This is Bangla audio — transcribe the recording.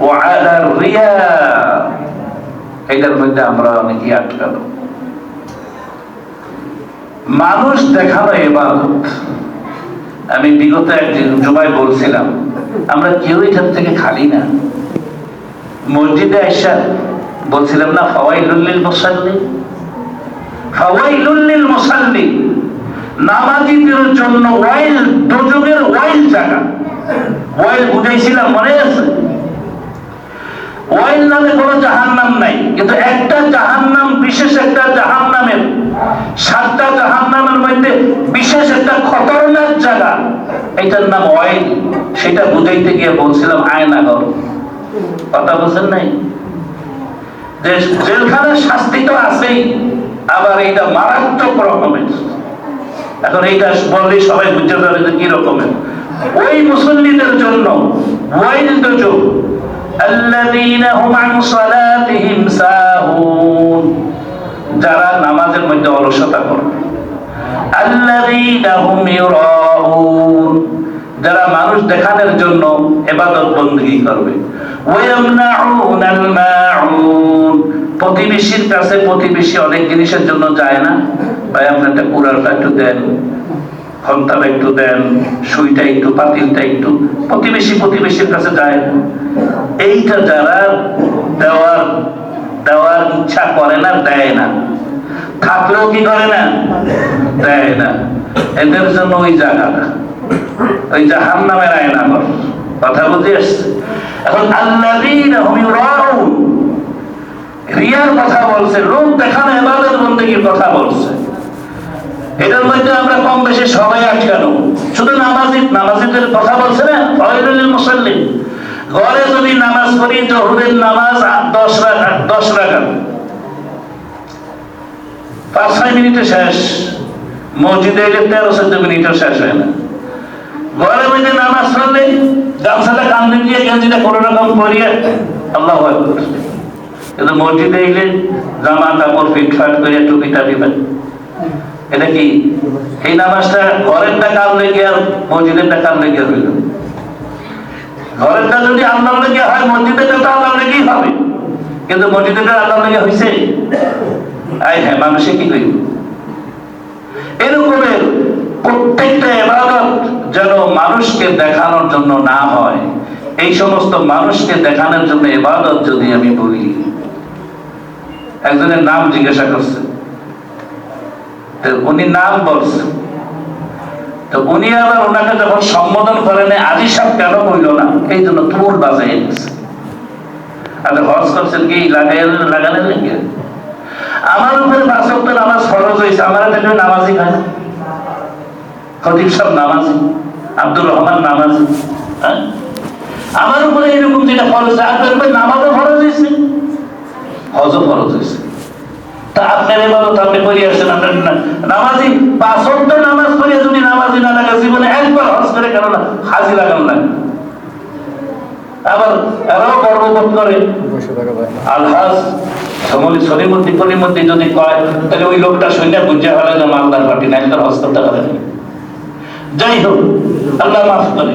وعلى الرياء এটার মধ্যে আমরা অনেকেই আটকানো। মানুষ দেখানো ইবাদত। আমি বিগত একদিন জুমায় বলছিলাম, আমরা কেউ এখান থেকে খালি না। মসজিদে আইসা বলছিলাম না, ফাওয়াইলুল লিল মুসাল্লি, ফাওয়াইলুল লিল মুসাল্লি, নামাজীদের জন্য ওয়াইল, দোজখের ওয়াইল জায়গা। ওয়াইল বুঝাইছিলাম, মনে আছে? ওয়াইল নামে কোনো জাহান্নাম নাই, কিন্তু একটা জাহান্নাম, বিশেষ একটা জাহান্নামের, 7টা জাহান্নামের মধ্যে বিশেষ একটা খতরনাক জায়গা, এটার নাম ওয়াইল। সেটা বুঝাইতে গিয়ে বলছিলাম আয়নাঘর। কথা বলছেন নাই? যে জেলখানার শাস্তি তো আছেই, আবার এইটা মারাত্মক রকমের। এখন এইটা বললেই সবাই বুঝতে পারবে যে কি রকমের। ওই মুসল্লিদের জন্য ওয়াইল দোজখ, আল্লাযীনা হুম আন সালাতিহিম সাহুন, যারা নামাজের মধ্যে অলসতা করে। আল্লাযীনা হুম ইউরাউন, যারা মানুষ দেখানোর জন্য ইবাদত বندگی করবে। ওয়ায়ামনাউনাল মাউন, প্রতিবেশীর কাছে, প্রতিবেশী অনেক জিনিসের জন্য যায় না, ভাই আপনি একটা কুড়ালটা একটু দেন, ঘন্টাটা একটু দেন, সুইটা একটু, পাতিলটা একটু, প্রতিবেশীর কাছে যায় না। এইটা যারা দেওয়ার ইচ্ছা করে না, দেয় না, থাকলেও কি করে না, দেয় না, এদের জন্য ওই জায়গাটা ওই জাহান্নামের আয়নাঘর। কথা বুঝে আসছে? এখন আল্লাযীনা হুম ইউরাউন, রিয়ার কথা বলছে, লোক দেখানো ইবাদত বندگির কথা বলছে। এটার মধ্যে আমরা কম বেশি সবাই আটকানো। শুধু নামাজীদের কথা বলছে না, ফাওয়াইলুল লিল মুসাল্লি। ঘরে যদি নামাজ পড়ি, জোহরের নামাজ 10 রাকাত, 5-6 মিনিটে শেষ। মসজিদে এলে 13-14 মিনিটও শেষ হয় না। ঘরে মধ্যে নামাজ পড়লে গামছাটা কাঁধে দিয়ে, গেঞ্জিটা কোনো রকম পরিয়ে আল্লাহু আকবার। কিন্তু মসজিদে এলে জামা কাপড় ফিটফাট করে টুপিটা দিবেন, এটা কি? এই নামাজটা ঘরেরটা কাল লেগে আর মসজিদেরটা কাল লেগে হইল। ঘরেরটা যদি আল্লাহর লেগে হয়, মসজিদেরটা তো আল্লাহর লেগেই হবে, কিন্তু মসজিদেরটা আল্লাহর লেগে হয়েছে। হ্যাঁ, মানুষে কি করিব? এরকমের প্রত্যেকটা ইবাদত যেন মানুষকে দেখানোর জন্য না হয়। এই সমস্ত মানুষকে দেখানোর জন্য ইবাদত যদি আমি বলি, একজনের নাম জিজ্ঞাসা করছে, উনি নাম বলছে, তো উনি আবার ওনাকে যখন সম্বোধন করেন, আজি সাহেব কেন কইল না, এই জন্য তুমুল বাজাই গেছে। আর হজ করছেন কি লাগানোর লেগে? আমার উপরে 5 ওয়াক্ত নামাজ ফরজ হয়েছে, আমার একটা নামাজই হয় না। খতিব সাহেব নামাজি, আব্দুর রহমান নামাজি, হ্যাঁ? আমার উপরে এরকম যেটা ফরজ, আপনার উপরে নামাজও ফরজ হয়েছে, হজও ফরজ হয়েছে। তা আপনার ইবাদত আপনি করে আসছেন, আপনার নামাজি 5 ওয়াক্ত নামাজ পড়ে যদি নামাজি না লাগে, জীবনে একবার হজ করে কেন না হাজি লাগান লাগে। আবার এরাও গর্ববোধ করে, আলহাজ সলিমুদ্দিন কলিমুদ্দিন যদি কয়, তাহলে ওই লোকটা শুনে বুঝে হলে যে মালদার পার্টি না, একবার হজ করতে পারে। যাই হোক, আল্লাহ মাফ করে।